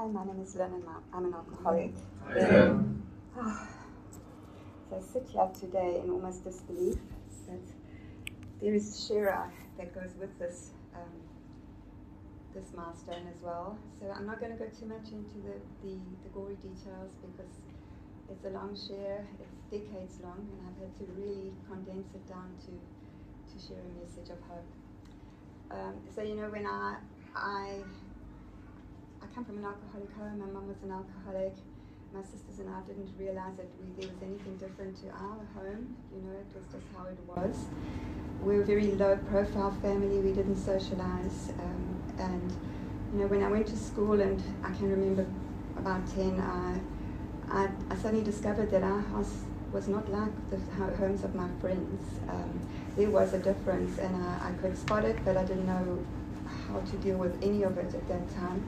Hi, my name is Lynn and I'm an alcoholic. So I sit here today in almost disbelief that there is Shira that goes with this this milestone as well. So I'm not going to go too much into the gory details because it's a long share, it's decades long, and I've had to really condense it down to share a message of hope. So you know, when I come from an alcoholic home. My mum was an alcoholic. My sisters and I didn't realize that there was anything different to our home. You know, it was just how it was. We were a very low-profile family. We didn't socialize. And you know, when I went to school, and I can remember about 10, I suddenly discovered that our house was not like the homes of my friends. There was a difference, and I could spot it, but I didn't know how to deal with any of it at that time.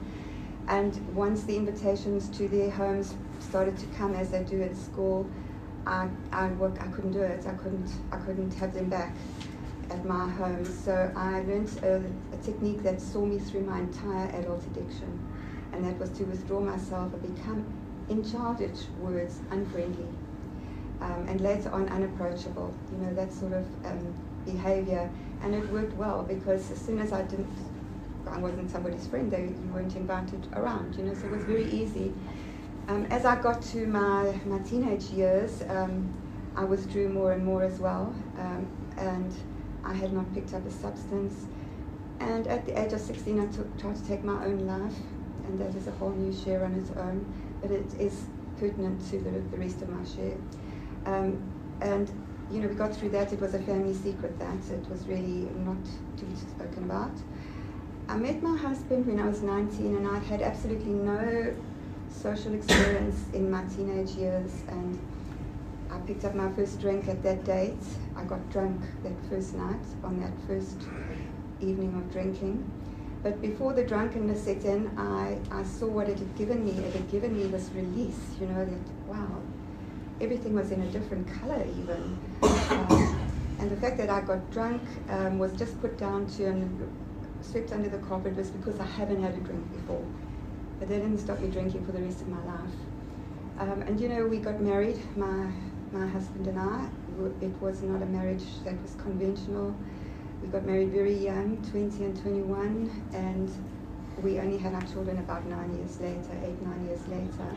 And once the invitations to their homes started to come, as they do at school, I couldn't do it. I couldn't have them back at my home. So I learned a technique that saw me through my entire adult addiction, and that was to withdraw myself and become, in childish words, unfriendly, and later on unapproachable. You know, that sort of behavior, and it worked well because as soon as I wasn't somebody's friend, you weren't invited around, you know, so it was very easy. As I got to my teenage years, I withdrew more and more as well, and I had not picked up a substance. And at the age of 16, I tried to take my own life, and that is a whole new share on its own, but it is pertinent to the rest of my share. And, you know, we got through that. It was a family secret, that. It was really not to be spoken about. I met my husband when I was 19, and I'd had absolutely no social experience in my teenage years, and I picked up my first drink at that date. I got drunk that first night, on that first evening of drinking. But before the drunkenness set in, I saw what it had given me. It had given me this release, you know, that, wow, everything was in a different color even. And the fact that I got drunk was just put down to and swept under the carpet was because I haven't had a drink before. But that didn't stop me drinking for the rest of my life. And you know, we got married, my husband and I. It was not a marriage that was conventional. We got married very young, 20 and 21, and we only had our children about 9 years later, 8-9 years later.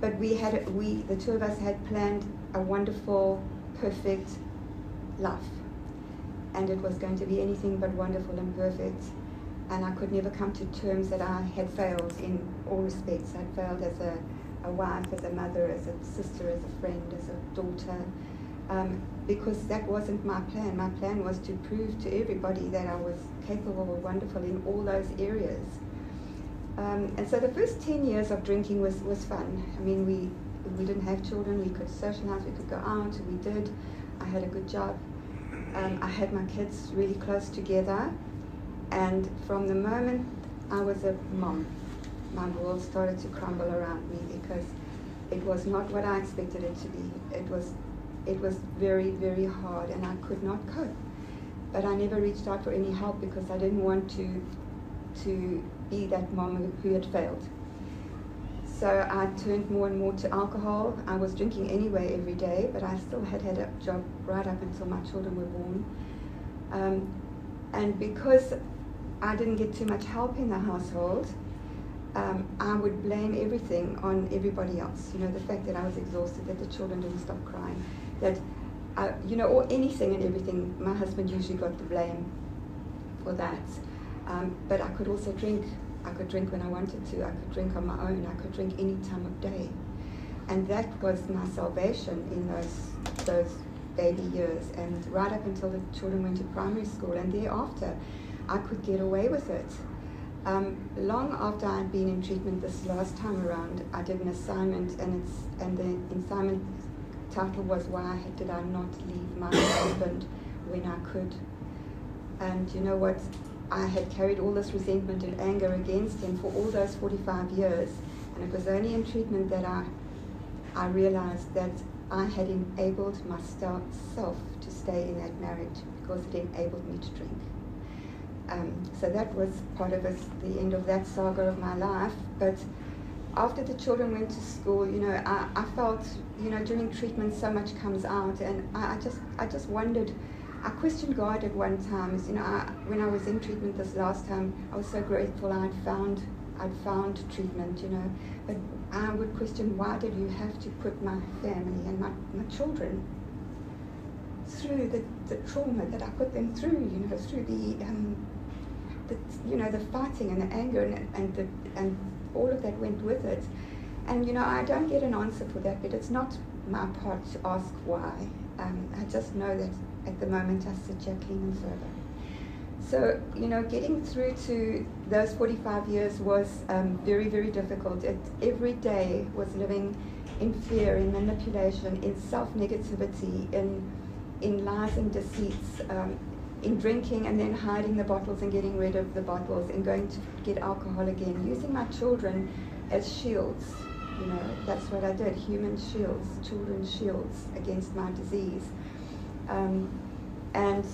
But the two of us had planned a wonderful, perfect life. And it was going to be anything but wonderful and perfect. And I could never come to terms that I had failed in all respects. I'd failed as a wife, as a mother, as a sister, as a friend, as a daughter, because that wasn't my plan. My plan was to prove to everybody that I was capable or wonderful in all those areas. And so the first 10 years of drinking was fun. I mean, we didn't have children, we could socialize, we could go out, we did. I had a good job. I had my kids really close together, and from the moment I was a mom, my world started to crumble around me because it was not what I expected it to be. It was very, very hard, and I could not cope. But I never reached out for any help because I didn't want to be that mom who had failed. So I turned more and more to alcohol. I was drinking anyway every day, but I still had a job right up until my children were born. And because I didn't get too much help in the household, I would blame everything on everybody else. You know, the fact that I was exhausted, that the children didn't stop crying, that, you know, or anything and everything. My husband usually got the blame for that. But I could also drink. I could drink when I wanted to. I could drink on my own. I could drink any time of day. And that was my salvation in those baby years. And right up until the children went to primary school, and thereafter, I could get away with it. Long after I'd been in treatment this last time around, I did an assignment, and the assignment title was "Why Did I Not Leave My Husband When I Could?" And you know what? I had carried all this resentment and anger against him for all those 45 years, and it was only in treatment that I realized that I had enabled myself to stay in that marriage because it enabled me to drink. So that was part of the end of that saga of my life. But after the children went to school, I felt, during treatment so much comes out, and I just wondered. I questioned God at one time. When I was in treatment this last time, I was so grateful I'd found treatment, But I would question, why did you have to put my family and my children through the trauma that I put them through, through the fighting and the anger and all of that went with it. And I don't get an answer for that, but it's not my part to ask why. I just know that at the moment I sit here clean and sober. So, getting through to those 45 years was very, very difficult. Every day was living in fear, in manipulation, in self-negativity, in lies and deceits, in drinking and then hiding the bottles and getting rid of the bottles and going to get alcohol again, using my children as shields. That's what I did, human shields, children's shields against my disease. And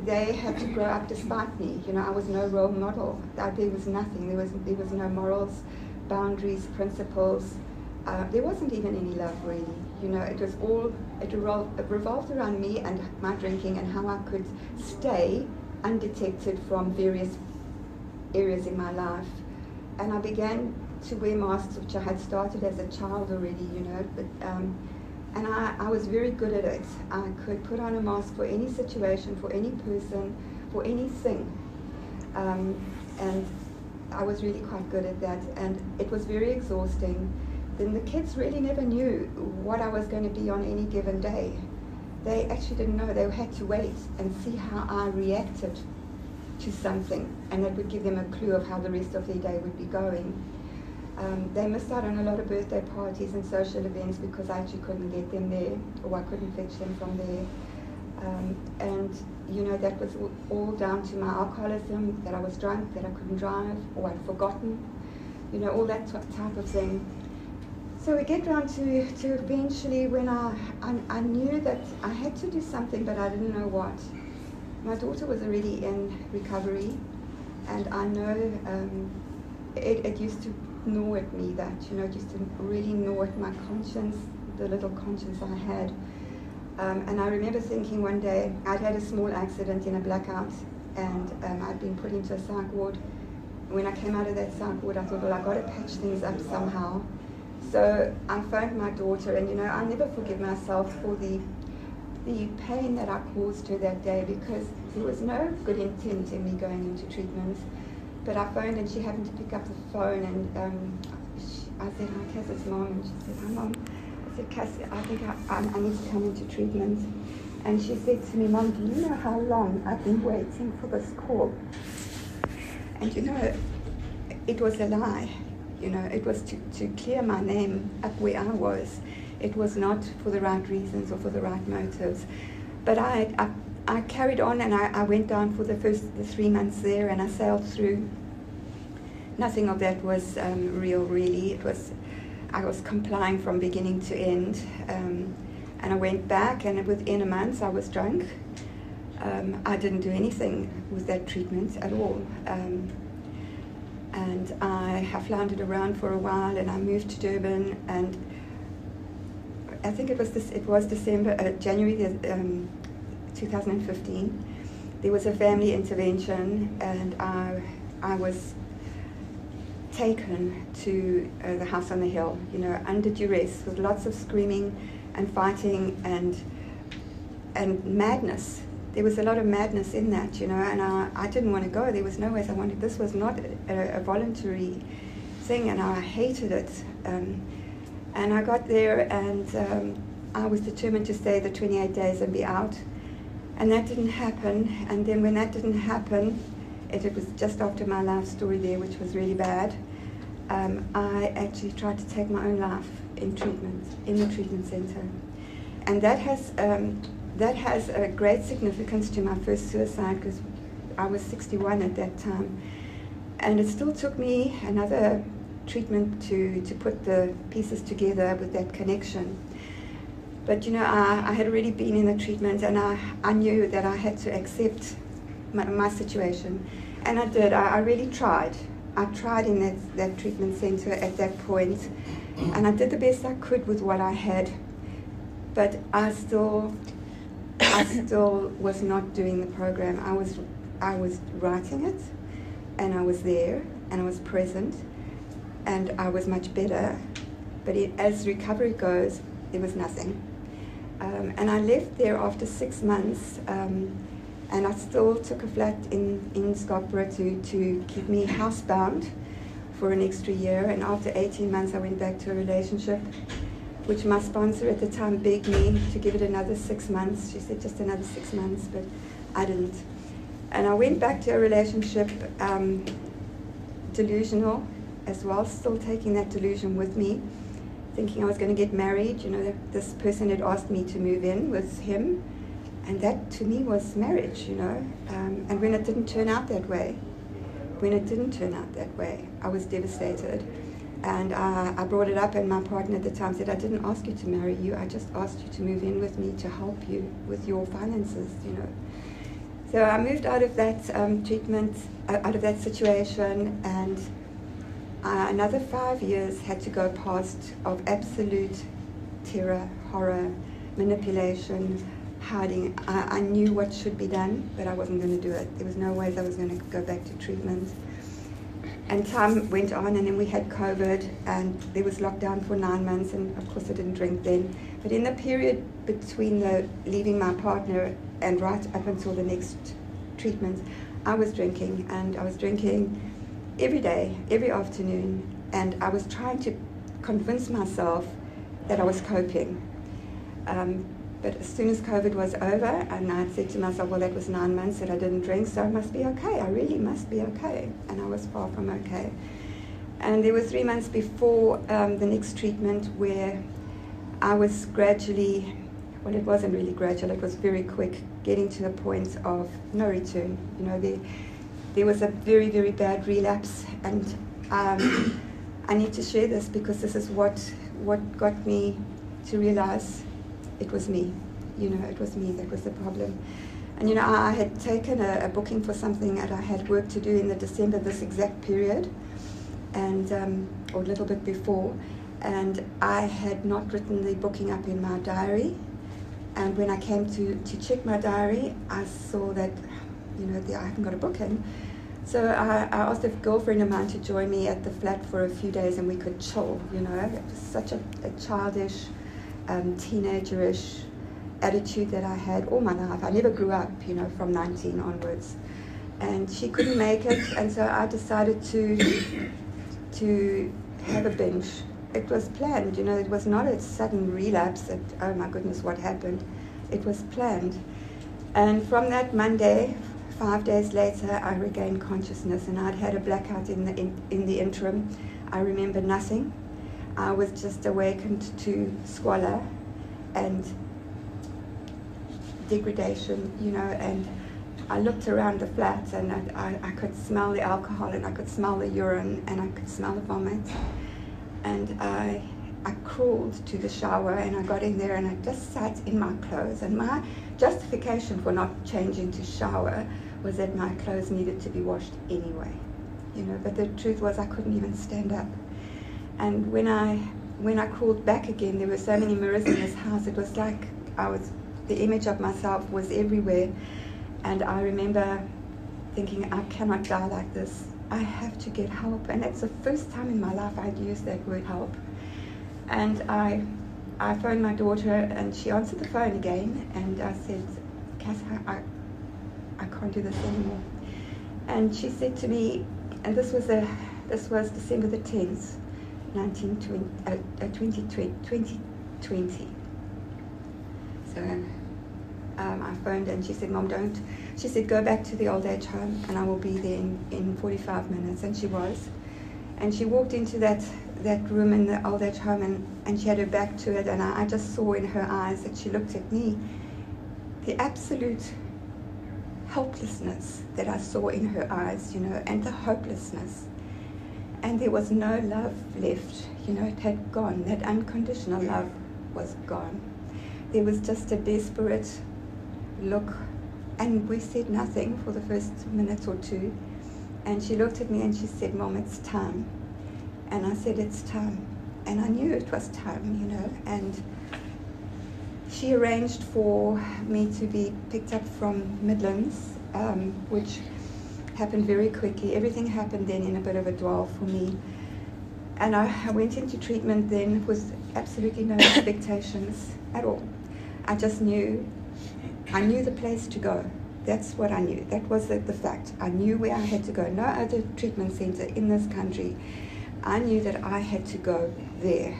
they had to grow up despite me. I was no role model. There was nothing. There was no morals, boundaries, principles. There wasn't even any love, really. It was all, it revolved around me and my drinking and how I could stay undetected from various areas in my life. And I began to wear masks, which I had started as a child already, but and I was very good at it. I could put on a mask for any situation, for any person, for anything. And I was really quite good at that. And it was very exhausting. Then the kids really never knew what I was going to be on any given day. They actually didn't know. They had to wait and see how I reacted to something. And that would give them a clue of how the rest of their day would be going. They missed out on a lot of birthday parties and social events because I actually couldn't get them there, or I couldn't fetch them from there. And that was all down to my alcoholism, that I was drunk, that I couldn't drive, or I'd forgotten, all that type of thing. So we get down to eventually when I knew that I had to do something, but I didn't know what. My daughter was already in recovery, and I know it used to gnaw at me, that, it used to really gnaw at my conscience, the little conscience I had. And I remember thinking one day, I'd had a small accident in a blackout, and I'd been put into a psych ward. When I came out of that psych ward, I thought, well, I've got to patch things up somehow. So I phoned my daughter, and I never forgive myself for the pain that I caused her that day, because there was no good intent in me going into treatment. But I phoned, and she happened to pick up the phone, and I said, "Hi, Cass, it's Mom." And she said, "Hi, Mom." I said, "Cass, I think I need to come into treatment." And she said to me, "Mom, do you know how long I've been waiting for this call?" And it was a lie. It was to clear my name up where I was. It was not for the right reasons or for the right motives. But I carried on, and I went down for the 3 months there, and I sailed through. Nothing of that was real, really. I was complying from beginning to end. And I went back, and within a month I was drunk. I didn't do anything with that treatment at all. And I floundered around for a while, and I moved to Durban, and I think it was January 2015. There was a family intervention, and I was taken to the house on the hill, under duress, with lots of screaming and fighting and madness. There was a lot of madness in that, and I didn't want to go. There was no way I wanted. This was not a voluntary thing, and I hated it. And I got there, and I was determined to stay the 28 days and be out. And that didn't happen. And then when that didn't happen, it was just after my life story there, which was really bad. I actually tried to take my own life in the treatment center. And that has a great significance to my first suicide, because I was 61 at that time. And it still took me another treatment to put the pieces together with that connection. But I had already been in the treatment, and I knew that I had to accept my situation. And I did. I really tried. I tried in that treatment center at that point, and I did the best I could with what I had. But I still was not doing the program. I was writing it, and I was there, and I was present, and I was much better. But as recovery goes, there was nothing. And I left there after 6 months. And I still took a flat in Scarborough to keep me housebound for an extra year. And after 18 months, I went back to a relationship, which my sponsor at the time begged me to give it another 6 months. She said just another 6 months, but I didn't. And I went back to a relationship, delusional as well, still taking that delusion with me, thinking I was going to get married. You know, this person had asked me to move in with him. And that, to me, was marriage, you know. And when it didn't turn out that way, I was devastated. And I brought it up, and my partner at the time said, I didn't ask you to marry you, I just asked you to move in with me to help you with your finances, you know. So I moved out of that treatment, out of that situation, and another 5 years had to go past of absolute terror, horror, manipulation, hiding. I knew what should be done, but I wasn't going to do it. There was no ways I was going to go back to treatment. And time went on, and then we had COVID, and there was lockdown for 9 months, and of course I didn't drink then. But in the period between leaving my partner and right up until the next treatment, I was drinking, and I was drinking every day, every afternoon, and I was trying to convince myself that I was coping. But as soon as COVID was over, and I said to myself, well, that was 9 months that I didn't drink, so I must be okay. I really must be okay. And I was far from okay. And there were 3 months before the next treatment where I was gradually, well, it wasn't really gradual, it was very quick, getting to the point of no return. You know, there was a very, very bad relapse, and I need to share this because this is what got me to realize it was me. You know, it was me that was the problem. And you know, I had taken a booking for something that I had work to do in the December, this exact period, and or a little bit before, and I had not written the booking up in my diary. And when I came to check my diary, I saw that, you know, I haven't got a booking. So I asked a girlfriend of mine to join me at the flat for a few days, and we could chill. You know, it was such a childish, teenagerish attitude that I had all my life. I never grew up, you know, from 19 onwards. And she couldn't make it, and so I decided to have a binge. It was planned, you know, it was not a sudden relapse that, oh my goodness, what happened? It was planned. And from that Monday, 5 days later, I regained consciousness, and I'd had a blackout in the interim. I remember nothing. I was just awakened to squalor and degradation, you know, and I looked around the flat, and I could smell the alcohol, and I could smell the urine, and I could smell the vomit. And I crawled to the shower, and I got in there, and I just sat in my clothes. And my justification for not changing to shower was that my clothes needed to be washed anyway, you know. But the truth was I couldn't even stand up. And when I crawled back again, there were so many mirrors in this house. It was like the image of myself was everywhere. And I remember thinking, I cannot die like this. I have to get help. And that's the first time in my life I'd used that word help. And I phoned my daughter, and she answered the phone again, and I said, Cass, I can't do this anymore. And she said to me, and this was December the 10th, 2020. So I phoned, and she said, Mom, she said, go back to the old age home, and I will be there in 45 minutes. And she was. And she walked into that room in the old age home, and she had her back to it, and I just saw in her eyes that she looked at me, the absolute helplessness that I saw in her eyes, you know, and the hopelessness. And there was no love left, you know, it had gone. That unconditional love was gone. There was just a desperate look And we said nothing for the first minute or two. And she looked at me and she said, "Mom, it's time." And I said, "It's time." And I knew it was time, you know. And she arranged for me to be picked up from Midlands, which happened very quickly. Everything happened then in a bit of a dwell for me. And I went into treatment then with absolutely no expectations at all. I just knew, I knew the place to go. That's what I knew. That was the fact. I knew where I had to go. No other treatment center in this country. I knew that I had to go there.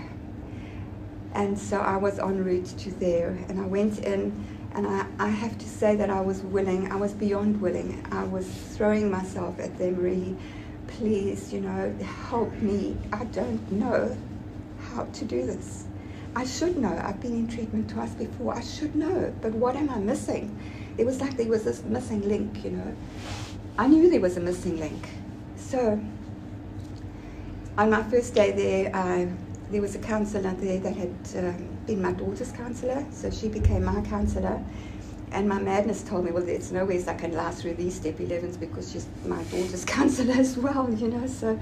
And so I was en route to there. And I went in, and I have to say that I was willing. I was beyond willing. I was throwing myself at them, really. Please, you know, help me. I don't know how to do this. I should know. I've been in treatment twice before. I should know. But what am I missing? It was like there was this missing link, you know. I knew there was a missing link. So on my first day there was a counsellor there that had been my daughter's counsellor. So she became my counsellor. And my madness told me, well, there's no ways I can last through these step 11s because she's my daughter's counsellor as well, you know. So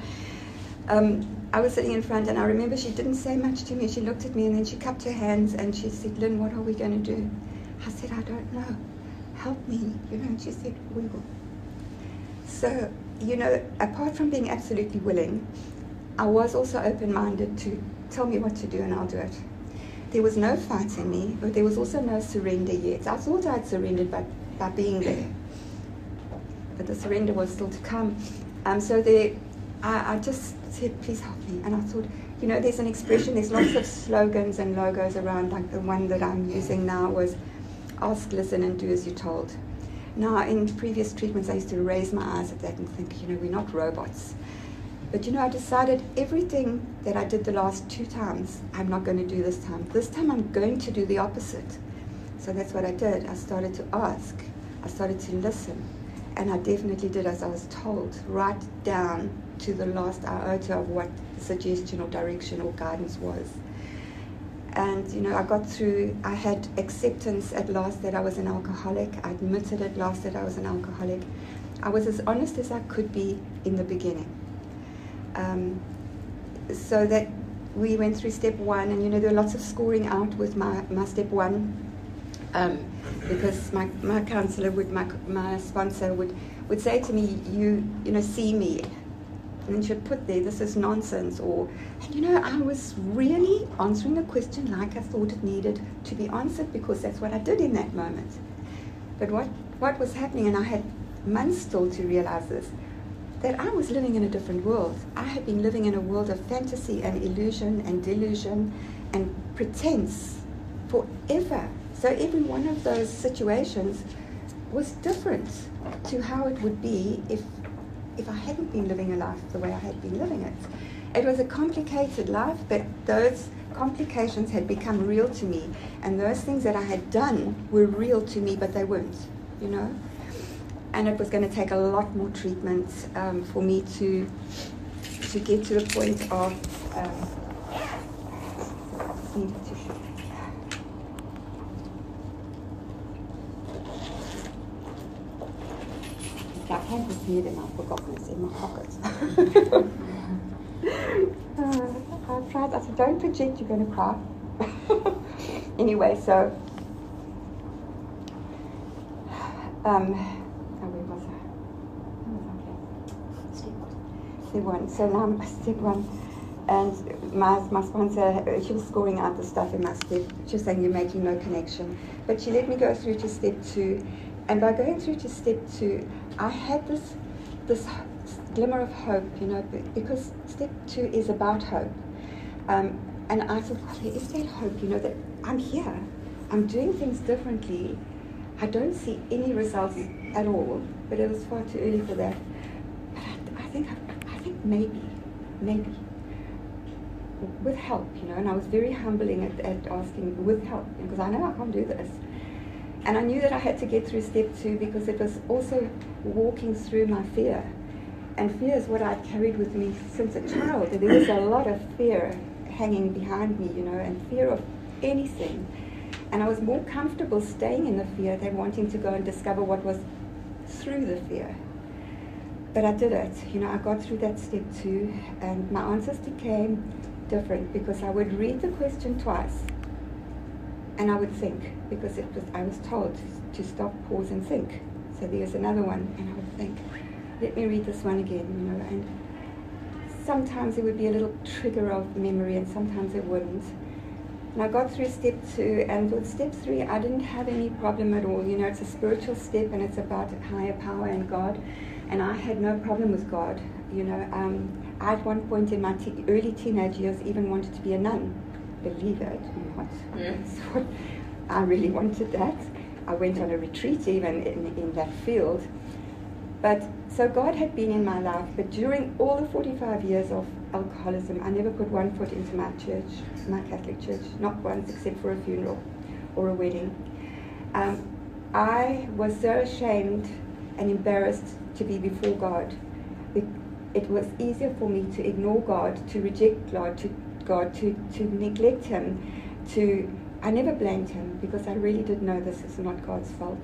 I was sitting in front, and I remember she didn't say much to me. She looked at me, and then she cupped her hands, and she said, "Lynn, what are we going to do?" I said, "I don't know. Help me," you know. And she said, "We will." So, you know, apart from being absolutely willing, I was also open-minded to tell me what to do, and I'll do it. There was no fight in me, but there was also no surrender yet. I thought I'd surrendered by being there, but the surrender was still to come. So I just said, "Please help me." And I thought, you know, there's an expression, there's lots of slogans and logos around, like the one that I'm using now was, "Ask, listen, and do as you're told." Now, in previous treatments, I used to raise my eyes at that and think, you know, we're not robots. But, you know, I decided everything that I did the last 2 times, I'm not going to do this time. This time I'm going to do the opposite. So that's what I did. I started to ask. I started to listen. And I definitely did as I was told, right down to the last iota of what the suggestion or direction or guidance was. And, you know, I got through. I had acceptance at last that I was an alcoholic. I admitted at last that I was an alcoholic. I was as honest as I could be in the beginning. So that we went through step 1, and, you know, there were lots of scoring out with my step 1, because my counselor my sponsor would say to me, you know, see me. And then she would put there, "This is nonsense," and, you know, I was really answering the question like I thought it needed to be answered, because that's what I did in that moment. But what was happening, and I had months still to realize this, that I was living in a different world. I had been living in a world of fantasy and illusion and delusion and pretense forever. So every one of those situations was different to how it would be if I hadn't been living a life the way I had been living it. It was a complicated life, but those complications had become real to me, and those things that I had done were real to me, but they weren't, you know. And it was going to take a lot more treatment for me to get to the point of needed tissue. I can't repeat it, and I've forgotten it's in my pocket. I tried. I said, "Don't project, you're going to cry." Anyway, so where was I? Step 1. So now I'm step 1, and my sponsor, she was scoring out the stuff in my step. She was saying, "You're making no connection," but she let me go through to step 2, and by going through to step 2, I had this glimmer of hope, you know, because step 2 is about hope. And I thought, "Oh, there is that hope, you know, that I'm here, I'm doing things differently. I don't see any results at all," but it was far too early for that. But I think maybe, with help, you know, and I was very humbling at asking with help, because I know I can't do this. And I knew that I had to get through step 2 because it was also walking through my fear. And fear is what I'd carried with me since a child. There was a lot of fear hanging behind me, you know, and fear of anything. And I was more comfortable staying in the fear than wanting to go and discover what was through the fear. But I did it. I got through that step 2, and my answers became different because I would read the question twice, and I would think, because I was told to stop, pause, and think. So there's another one, and I would think, let me read this one again, and sometimes it would be a little trigger of memory, and sometimes it wouldn't. And I got through step 2, and with step 3, I didn't have any problem at all. It's a spiritual step, and it's about higher power and God, and I had no problem with God. I at one point in my early teenage years even wanted to be a nun. Believe it or not. Yeah. So I really wanted that. I went on a retreat even in that field. But so God had been in my life, but during all the 45 years of alcoholism, I never put one foot into my church, my Catholic church, not once except for a funeral or a wedding. I was so ashamed and embarrassed to be before God. It was easier for me to ignore God, to reject God, to neglect Him. I never blamed Him because I really did know this is not God's fault,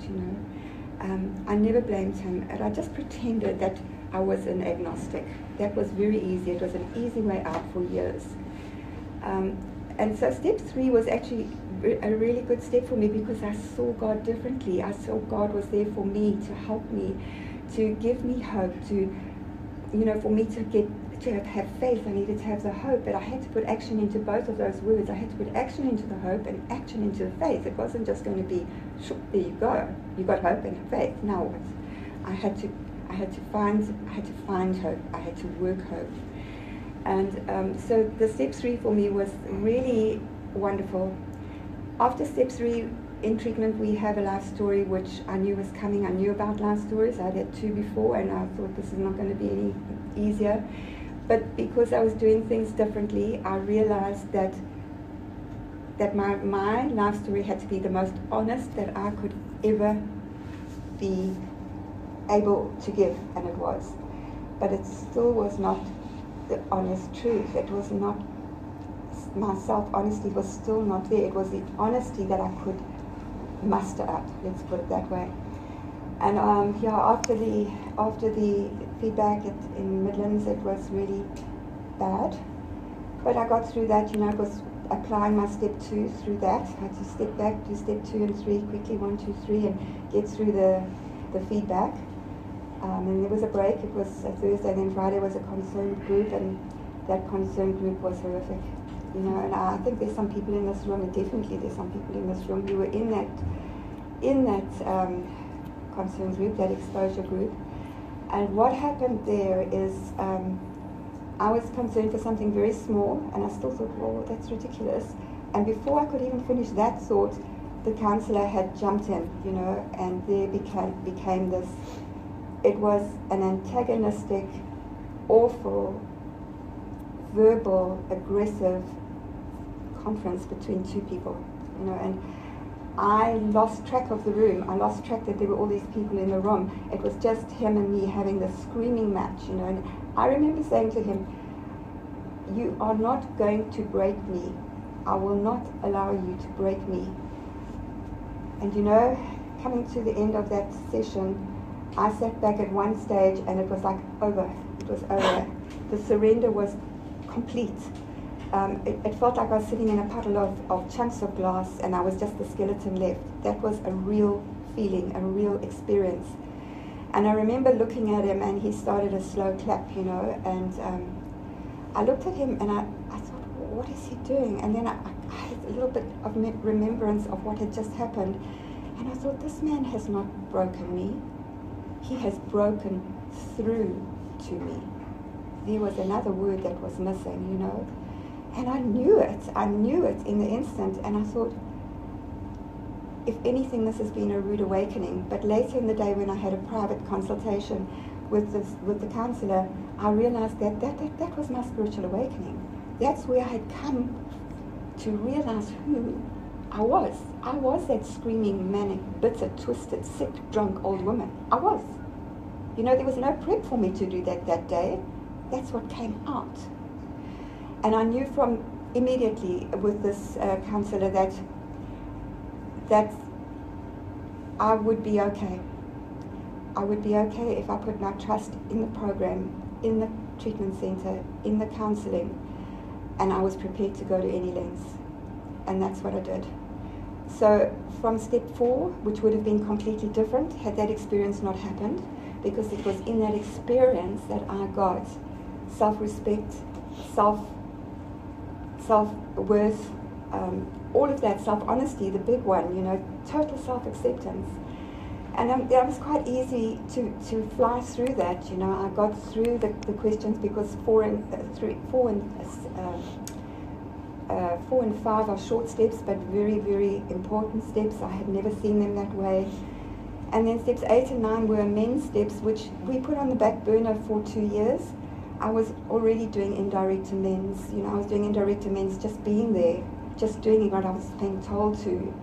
I never blamed Him, and I just pretended that I was an agnostic. That was very easy. It was an easy way out for years. And so step 3 was actually a really good step for me because I saw God differently. I saw God was there for me, to help me, to give me hope, for me to have faith. I needed to have the hope, but I had to put action into both of those words. I had to put action into the hope and action into the faith. It wasn't just going to be, there you go, you got hope and faith. Now what? I had to find hope. I had to work hope. And so the step 3 for me was really wonderful. After step 3 in treatment, we have a life story which I knew was coming. I knew about life stories. I had 2 before, and I thought this is not going to be any easier. But because I was doing things differently, I realized that my life story had to be the most honest that I could ever be able to give, and it was. But it still was not the honest truth. It was not, my self-honesty was still not there. It was the honesty that I could muster up, let's put it that way. And after the feedback in Midlands, it was really bad. But I got through that, I was applying my step 2 through that. I had to step back, do step 2 and 3 quickly, 1, 2, 3, and get through the feedback. And there was a break. It was a Thursday, then Friday was a concerned group, and that concerned group was horrific. And I think there's some people in this room, and definitely there's some people in this room who were in that concerned group, that exposure group. And what happened there is I was concerned for something very small, and I still thought, well, that's ridiculous. And before I could even finish that thought, the counsellor had jumped in, and there became this. It was an antagonistic, awful, verbal, aggressive conference between 2 people, and I lost track of the room. I lost track that there were all these people in the room. It was just him and me having this screaming match, and I remember saying to him, you are not going to break me. I will not allow you to break me. And coming to the end of that session, I sat back at one stage and it was like over. It was over. The surrender was complete. It felt like I was sitting in a puddle of chunks of glass and I was just the skeleton left. That was a real feeling, a real experience. And I remember looking at him and he started a slow clap, and I looked at him and I thought, what is he doing? And then I had a little bit of remembrance of what had just happened. And I thought, this man has not broken me. He has broken through to me. There was another word that was missing, And I knew it in the instant. And I thought, if anything, this has been a rude awakening. But later in the day when I had a private consultation with the counsellor, I realized that was my spiritual awakening. That's where I had come to realize who I was. I was that screaming, manic, bitter, twisted, sick, drunk old woman. I was. There was no prep for me to do that day. That's what came out. And I knew from immediately with this counsellor that that I would be okay. I would be okay if I put my trust in the program, in the treatment center, in the counseling, and I was prepared to go to any lengths. And that's what I did. So from step 4, which would have been completely different had that experience not happened, because it was in that experience that I got self-respect, self-worth, all of that, self-honesty, the big one, total self-acceptance. And that was quite easy to fly through that. I got through the questions, because 4 and 5 are short steps, but very, very important steps. I had never seen them that way. And then steps 8 and 9 were amends steps, which we put on the back burner for 2 years. I was already doing indirect amends. I was doing indirect amends just being there, just doing what I was being told to.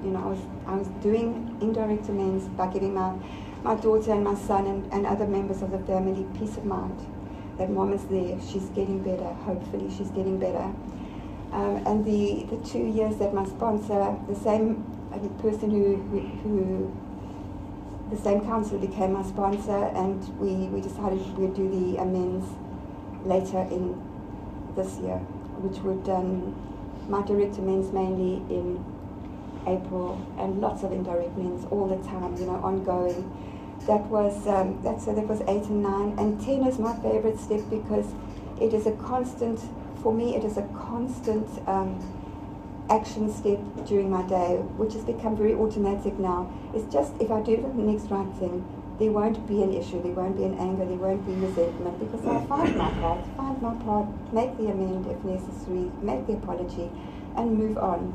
I was doing indirect amends by giving my daughter and my son and other members of the family peace of mind that Mom is there. She's getting better. Hopefully, she's getting better. And the 2 years that my sponsor, the same person who the same counselor became my sponsor, and we decided we'd do the amends later in this year, which would my direct amends mainly in April, and lots of indirect amends all the time, ongoing. That was 8 and 9, and 10 is my favorite step, because it is a constant. For me, it is a constant action step during my day, which has become very automatic now. It's just, if I do the next right thing, there won't be an issue, there won't be an anger, there won't be resentment, because I find my part, make the amend if necessary, make the apology, and move on.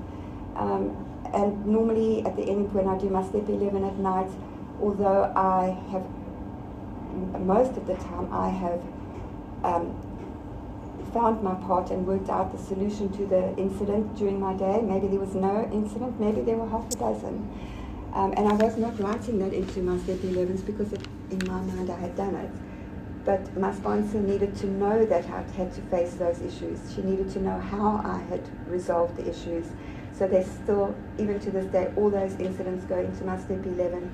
And normally at the end, when I do my step 11 at night, although I have, most of the time, I have found my part and worked out the solution to the incident during my day. Maybe there was no incident, maybe there were half a dozen. And I was not writing that into my step 11s, because in my mind I had done it. But my sponsor needed to know that I had to face those issues. She needed to know how I had resolved the issues. So there's still, even to this day, all those incidents go into my step 11,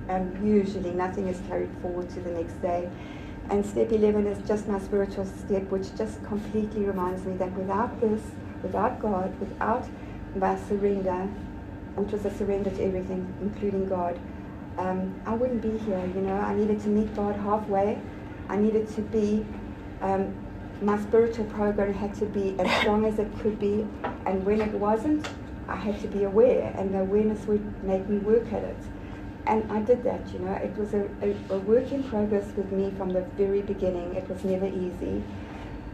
and usually nothing is carried forward to the next day. And step 11 is just my spiritual step, which just completely reminds me that without this, without God, without my surrender, which was a surrender to everything, including God, I wouldn't be here. I needed to meet God halfway. I needed to be, my spiritual program had to be as strong as it could be, and when it wasn't, I had to be aware, and the awareness would make me work at it. And I did that, It was a work in progress with me from the very beginning. It was never easy.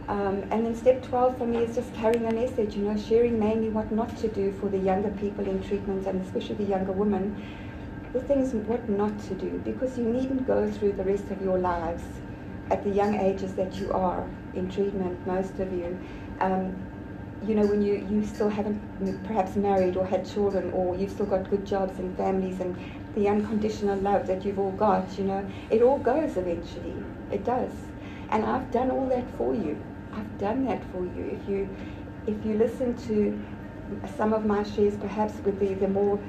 And then step 12 for me is just carrying a message, sharing mainly what not to do for the younger people in treatment, and especially the younger women, the things what not to do, because you needn't go through the rest of your lives at the young ages that you are in treatment, most of you. When you still haven't perhaps married or had children, or you've still got good jobs and families, and the unconditional love that you've all got, it all goes eventually. It does. And I've done all that for you. I've done that for you. If you listen to some of my shares, perhaps with the more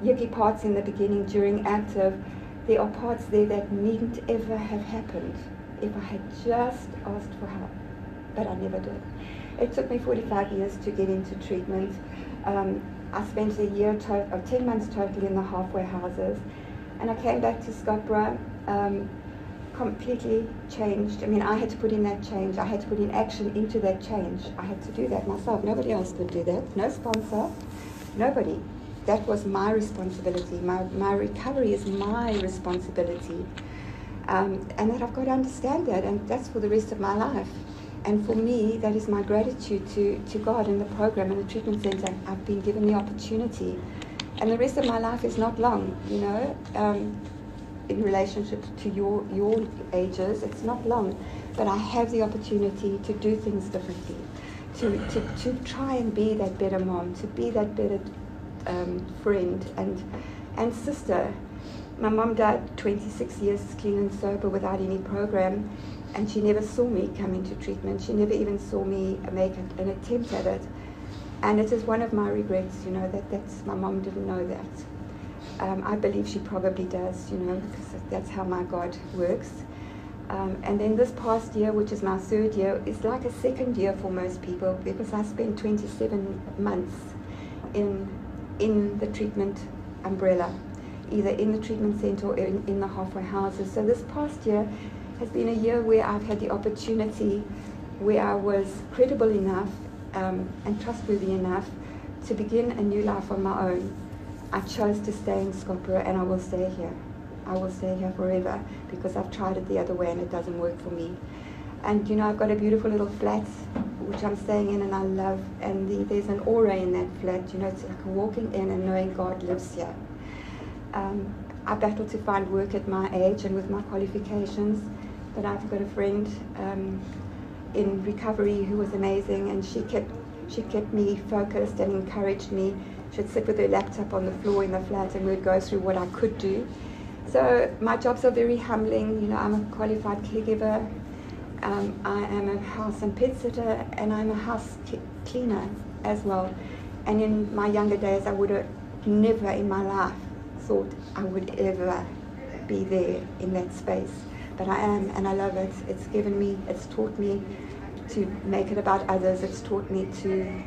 yucky parts in the beginning during active, there are parts there that needn't ever have happened if I had just asked for help. But I never did. It took me 45 years to get into treatment. I spent a year, 10 months total in the halfway houses, and I came back to Scottsboro completely changed. I had to put in that change. I had to put in action into that change. I had to do that myself. Nobody else could do that. No sponsor, nobody. That was my responsibility. My recovery is my responsibility. And that I've got to understand that, and that's for the rest of my life. And for me, that is my gratitude to God and the program and the treatment center. I've been given the opportunity. And the rest of my life is not long, in relationship to your ages. It's not long. But I have the opportunity to do things differently, to try and be that better mom, to be that better friend and sister. My mom died 26 years clean and sober without any program. And she never saw me come into treatment. She never even saw me make an attempt at it. And it is one of my regrets, that's my mom didn't know that. I believe she probably does, because that's how my God works. And then this past year, which is my third year, is like a second year for most people, because I spent 27 months in the treatment umbrella, either in the treatment center or in the halfway houses. So this past year has been a year where I've had the opportunity, where I was credible enough and trustworthy enough to begin a new life on my own. I chose to stay in Scotland, and I will stay here. I will stay here forever, because I've tried it the other way and it doesn't work for me. And I've got a beautiful little flat which I'm staying in and I love, and there's an aura in that flat, it's like walking in and knowing God lives here. I battled to find work at my age and with my qualifications, but I've got a friend in recovery who was amazing, and she kept me focused and encouraged me. She'd sit with her laptop on the floor in the flat and we'd go through what I could do. So my jobs are very humbling. I'm a qualified caregiver. I am a house and pet sitter, and I'm a house cleaner as well. And in my younger days, I would have never in my life thought I would ever be there in that space. But I am, and I love it. It's taught me to make it about others. It's taught me to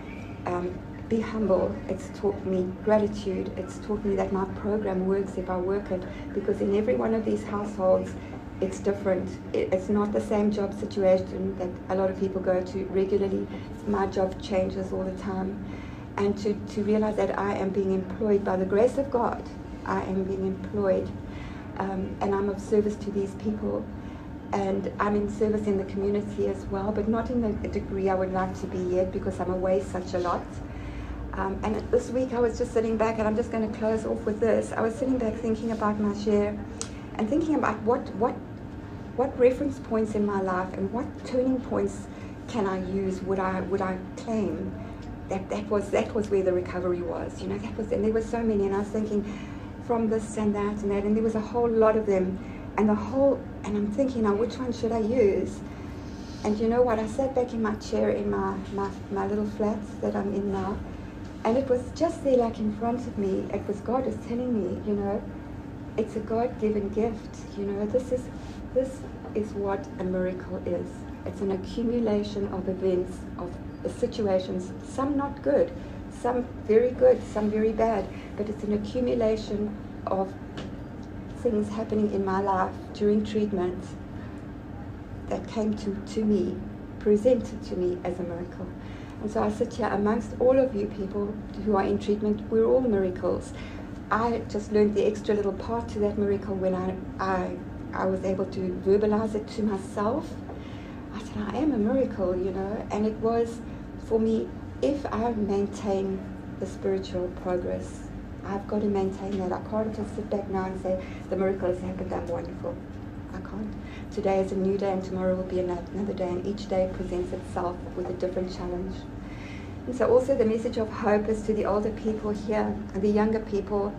be humble. It's taught me gratitude. It's taught me that my program works if I work it, because in every one of these households, it's different. It's not the same job situation that a lot of people go to regularly. My job changes all the time. And to realize that I am being employed by the grace of God, I am being employed, and I'm of service to these people. And I'm in service in the community as well, but not in the degree I would like to be yet, because I'm away such a lot. And this week I was just sitting back, and I'm just going to close off with this. I was sitting back thinking about my share and thinking about what reference points in my life and what turning points can I use, would I claim that was where the recovery was. That was, and there were so many, and I was thinking from this and that and that, and there was a whole lot of them, and I'm thinking now, which one should I use? And you know what, I sat back in my chair in my little flat that I'm in now, and it was just there, like in front of me. It was God was telling me, it's a God-given gift. This is what a miracle is. It's an accumulation of events, of situations, some not good, some very good, some very bad, but it's an accumulation of things happening in my life during treatment that came to me, presented to me as a miracle. And so I sit here amongst all of you people who are in treatment. We're all miracles. I just learned the extra little part to that miracle when I was able to verbalize it to myself. I said, I am a miracle, and it was, for me, if I maintain the spiritual progress, I've got to maintain that. I can't just sit back now and say, the miracle has happened, I'm wonderful. I can't. Today is a new day, and tomorrow will be another day, and each day presents itself with a different challenge. And so also the message of hope is to the older people here, and the younger people.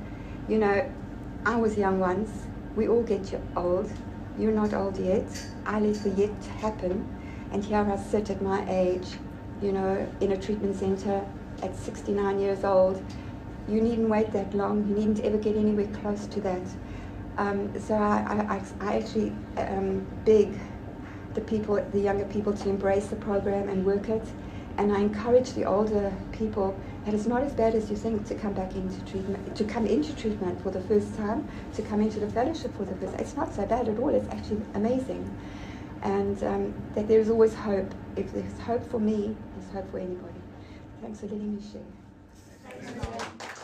I was young once. We all get old. You're not old yet. I let the yet happen, and here I sit at my age, in a treatment center at 69 years old. You needn't wait that long. You needn't ever get anywhere close to that. So I actually beg the younger people to embrace the program and work it. And I encourage the older people that it's not as bad as you think to come back into treatment, to come into treatment for the first time, to come into the fellowship for the first time. It's not so bad at all. It's actually amazing. And that there is always hope. If there's hope for me, there's hope for anybody. Thanks for letting me share.